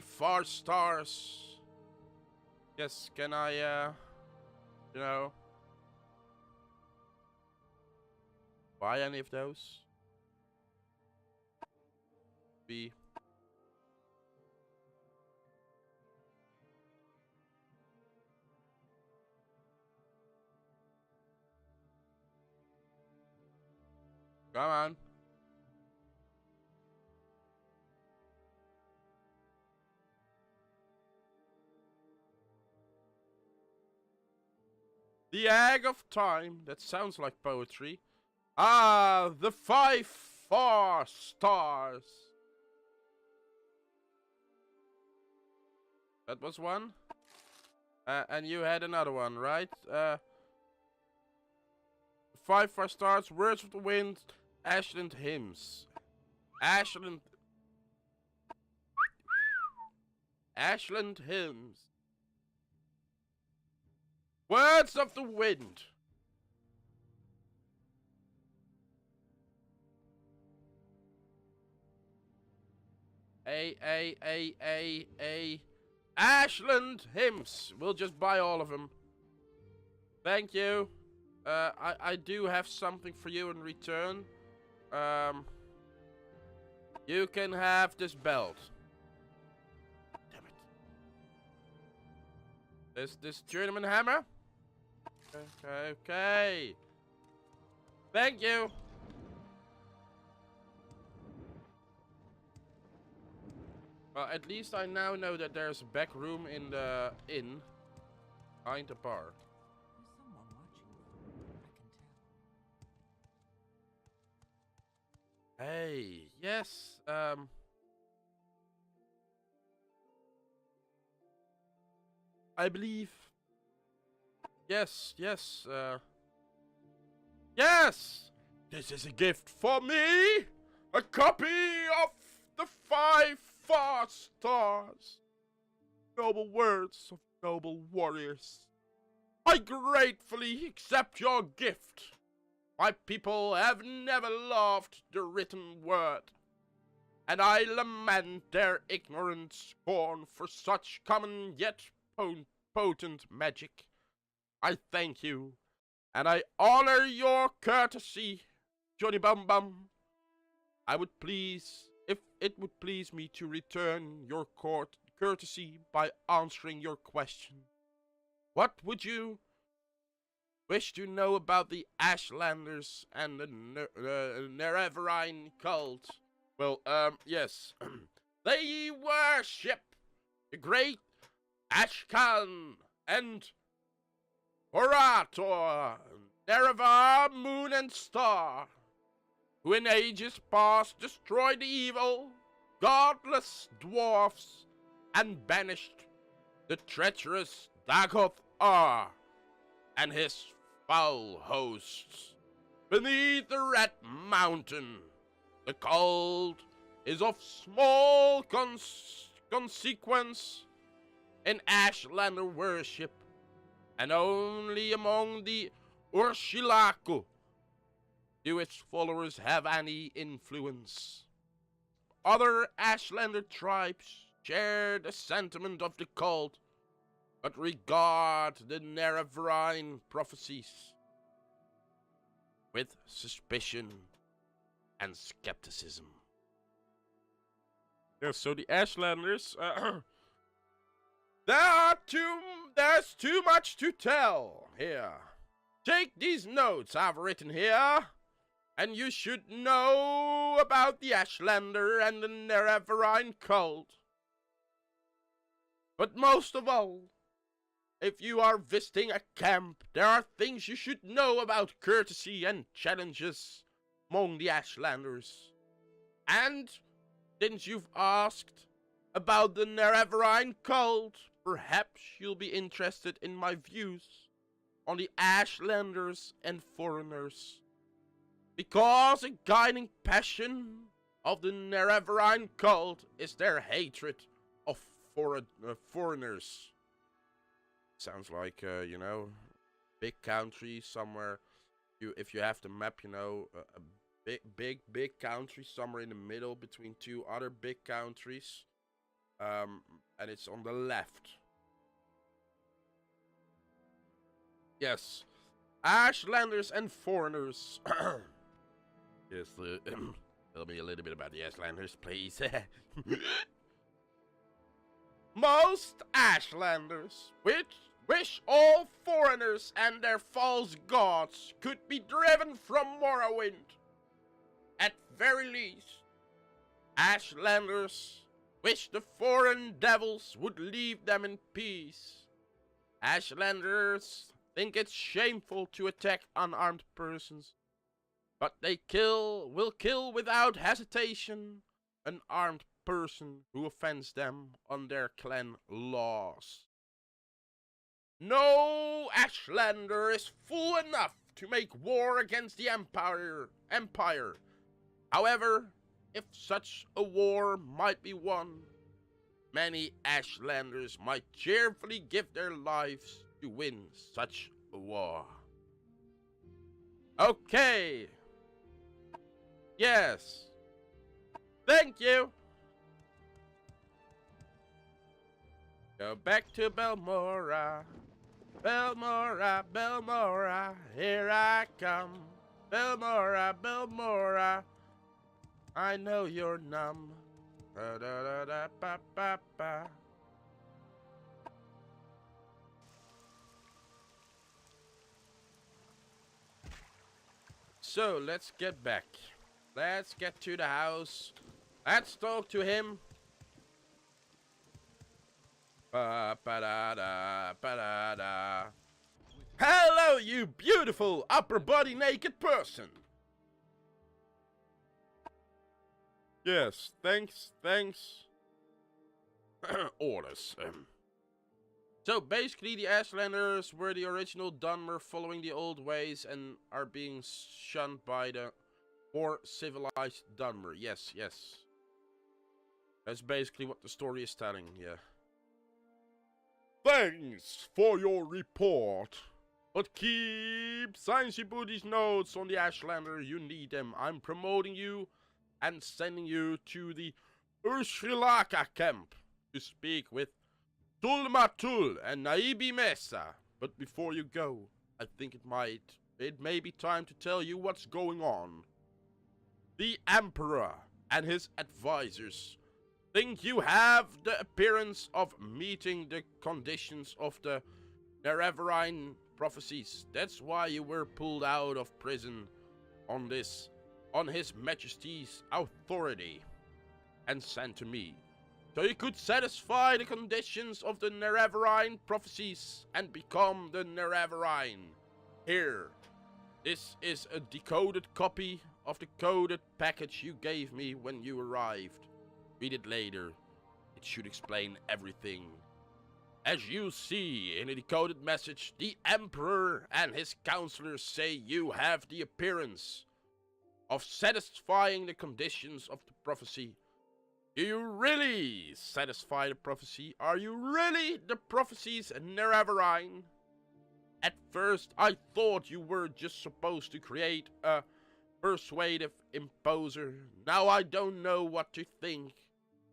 5 4 stars. Yes, can I, you know, buy any of those? B. Come on. The Egg of Time. That sounds like poetry. Ah, the 5 4 stars. That was one. And you had another one, right? 5 4 stars. Words of the Wind. Ashland Hymns. Ashland Hymns. Words of the Wind. A. Ashland Hymns. We'll just buy all of them. Thank you. I do have something for you in return. You can have this belt. Damn it. This journeyman hammer? Okay. Thank you. Well, at least I now know that there's a back room in the inn behind the bar. There's someone watching them, I can tell. Hey, yes, I believe. Yes. Yes! This is a gift for me! A copy of the 5 4 stars! Noble words of noble warriors. I gratefully accept your gift. My people have never loved the written word, and I lament their ignorant scorn for such common yet potent magic. I thank you, and I honor your courtesy, Johnny Bum Bum. If it would please me to return your courtesy by answering your question. What would you wish to know about the Ashlanders and the Nerevarine cult? Well, yes. They worship the great Ashkan and Orator, Nerevar, Moon and Star, who in ages past destroyed the evil, godless dwarfs and banished the treacherous Dagoth Ar and his foul hosts beneath the Red Mountain. The cult is of small consequence in Ashlander worship, and only among the Urshilaku do its followers have any influence. Other Ashlander tribes share the sentiment of the cult, but regard the Nerevarine prophecies with suspicion and skepticism. Yeah, so the Ashlanders, there's too much to tell here. Take these notes I've written here, and you should know about the Ashlander and the Nerevarine cult. But most of all, if you are visiting a camp, there are things you should know about courtesy and challenges among the Ashlanders. And since you've asked about the Nerevarine cult, perhaps you'll be interested in my views on the Ashlanders and foreigners. Because a guiding passion of the Nerevarine cult is their hatred of foreigners. Sounds like, big country somewhere. If you have the map, a big country somewhere in the middle between two other big countries. And it's on the left. Yes. Ashlanders and foreigners. Yes, tell me a little bit about the Ashlanders, please. Most Ashlanders wish all foreigners and their false gods could be driven from Morrowind. At very least, Ashlanders wish the foreign devils would leave them in peace. Ashlanders think it's shameful to attack unarmed persons, but they will kill without hesitation an armed person who offends them on their clan laws. No Ashlander is fool enough to make war against the Empire. However, if such a war might be won, many Ashlanders might cheerfully give their lives to win such a war. Okay. Yes. Thank you. Go back to Belmora. Belmora, Belmora, here I come. Belmora, Belmora, I know you're numb. Da da da da ba ba ba. So let's get back. Let's get to the house. Let's talk to him. Ba ba da da ba da da. Hello, you beautiful upper body naked person. Yes, thanks. Orders. So basically the Ashlanders were the original Dunmer following the old ways and are being shunned by the more civilized Dunmer. Yes. That's basically what the story is telling, yeah. Thanks for your report. But keep Sciencey Booty's notes on the Ashlander. You need them. I'm promoting you and sending you to the Urshrilaka camp to speak with Tulmatul and Naibi Mesa. But before you go, I think it may be time to tell you what's going on. The Emperor and his advisors think you have the appearance of meeting the conditions of the Nerevarine prophecies. That's why you were pulled out of prison on His Majesty's authority and sent to me, so you could satisfy the conditions of the Nerevarine prophecies and become the Nerevarine. Here, this is a decoded copy of the coded package you gave me when you arrived. Read it later. It should explain everything. As you see in a decoded message, the Emperor and his counselors say you have the appearance of satisfying the conditions of the prophecy. Do you really satisfy the prophecy? Are you really the prophecy's Nerevarine? At first, I thought you were just supposed to create a persuasive imposer. Now I don't know what to think.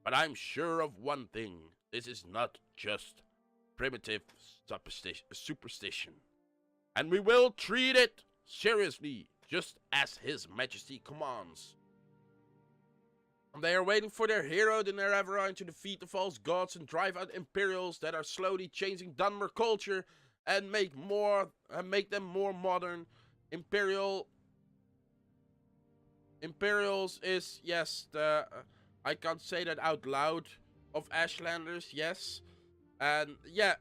But I'm sure of one thing. This is not just primitive superstition. And we will treat it seriously, just as His Majesty commands. They are waiting for their hero, the Nerevarine, to defeat the false gods and drive out Imperials that are slowly changing Dunmer culture and make them more modern. Imperials is, yes, the I can't say that out loud, of Ashlanders, yes. And yeah.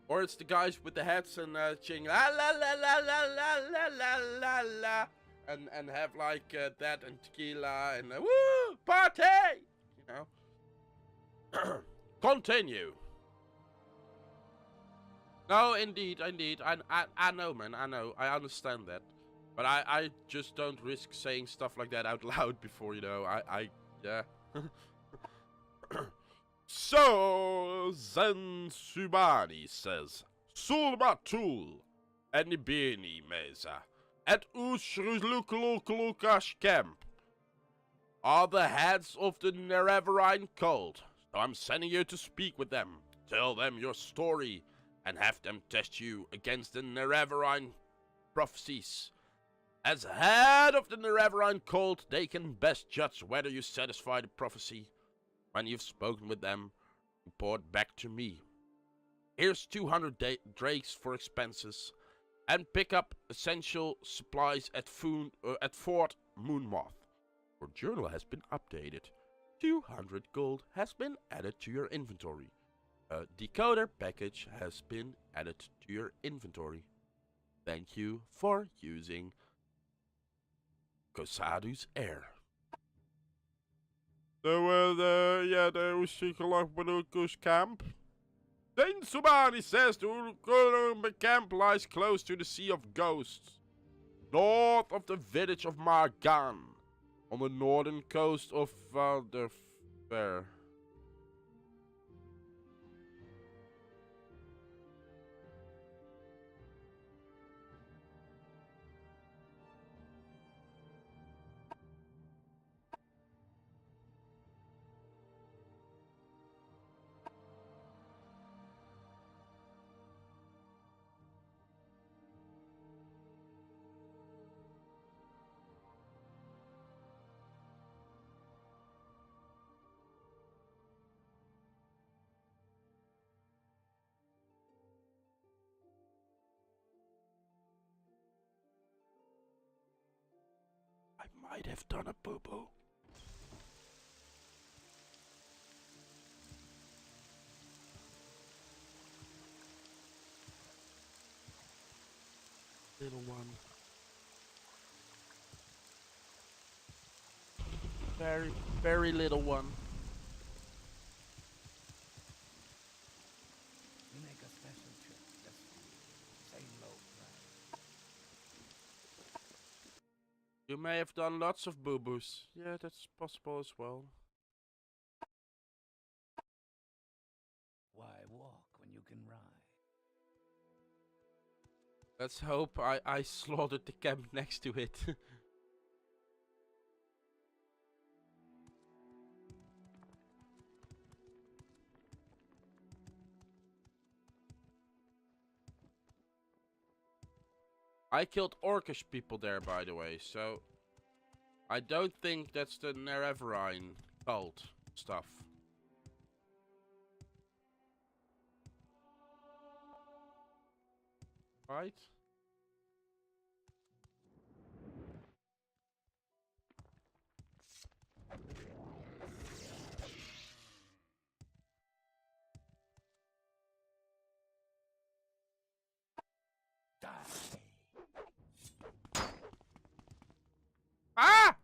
Or it's the guys with the hats and sing la la la la la la la la la la, and have like that and tequila and woo party, you know. Continue. No, indeed. I know, man. I know. I understand that, but I just don't risk saying stuff like that out loud before, you know. Yeah. So, Zen Subani says, Sulmatul and Ibini Mesa. at Ushrulukash camp are the heads of the Nerevarine cult. So I'm sending you to speak with them. Tell them your story and have them test you against the Nerevarine prophecies. As head of the Nerevarine cult, they can best judge whether you satisfy the prophecy. When you've spoken with them, report back to me. Here's 200 drakes for expenses, and pick up essential supplies at Fort Moonmoth. Your journal has been updated. 200 gold has been added to your inventory. A decoder package has been added to your inventory. Thank you for using Kosadu's air. So, the Ushikalakush camp. Saint Subani says the Urukurumba camp lies close to the Sea of Ghosts, north of the village of Margan, on the northern coast of Valderfair. I might have done a boo-boo. Little one. Very, very little one. We make a special trip just for you. Say low price. You may have done lots of boo-boos. Yeah, that's possible as well. Why walk when you can ride? Let's hope I slaughtered the camp next to it. I killed Orcish people there, by the way, so I don't think that's the Nerevarine cult stuff. Right? Ah!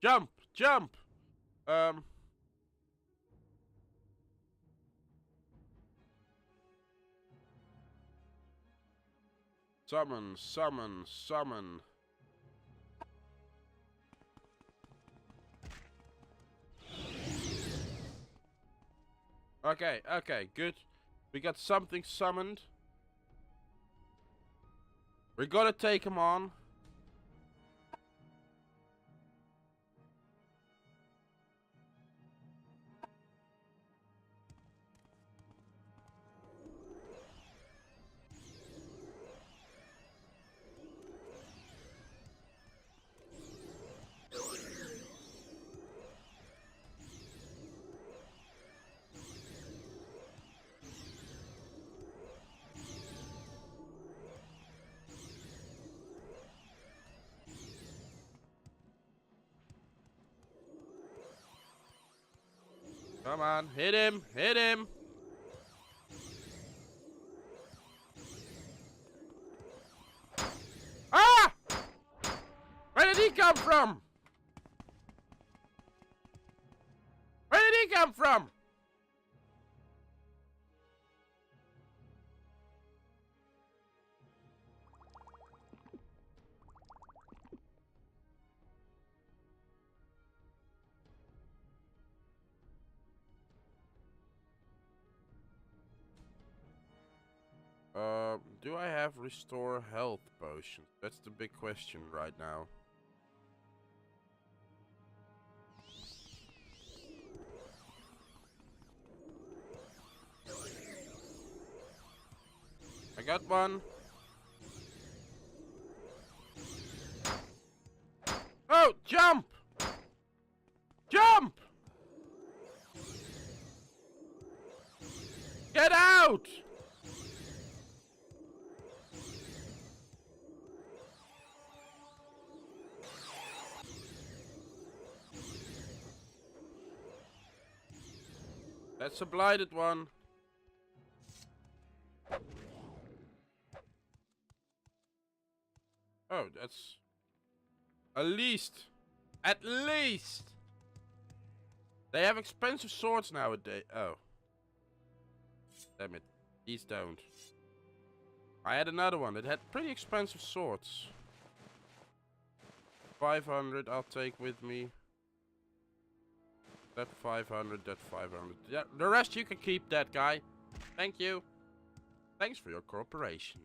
Jump! Jump! Summon, summon, summon. Okay, okay, good. We got something summoned. We gotta take him on. Come on, hit him, hit him. Ah! Where did he come from? Where did he come from? Do I have restore health potions? That's the big question right now. I got one. Oh, jump! Jump! Get out! That's a blighted one. Oh, that's... At least. They have expensive swords nowadays. Oh. Damn it. These don't. I had another one that had pretty expensive swords. 500 I'll take with me. That 500, that 500. Yeah, the rest you can keep, that guy. Thank you. Thanks for your cooperation.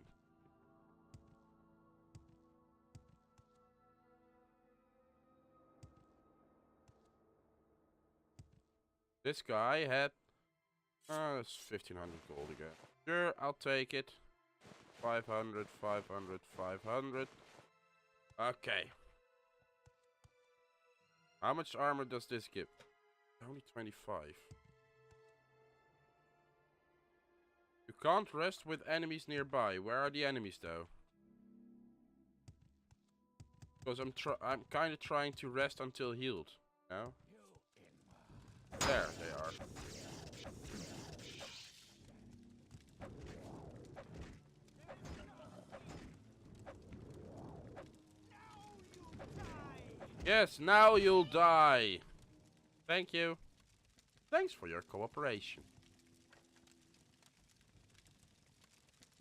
This guy had... it's 1500 gold again. Sure, I'll take it. 500, 500, 500. Okay. How much armor does this give? Only 25. You can't rest with enemies nearby. Where are the enemies though? Because I'm kind of trying to rest until healed. No? There they are. Yes, now you'll die. Thank you. Thanks for your cooperation.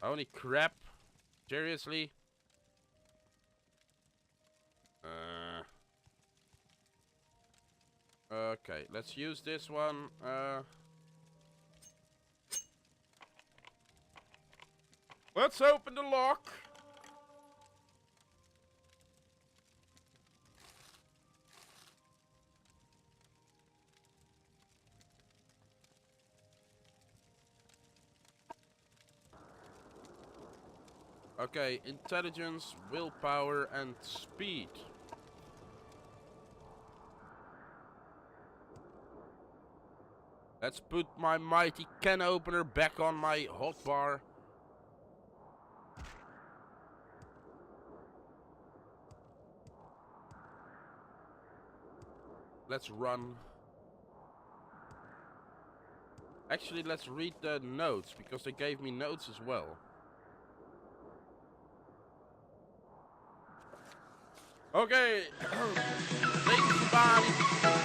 Holy crap. Seriously? Okay, let's use this one. Let's open the lock. Okay, intelligence, willpower, and speed. Let's put my mighty can opener back on my hotbar. Let's run. Actually, let's read the notes, because they gave me notes as well. Okay. Thanks, bye.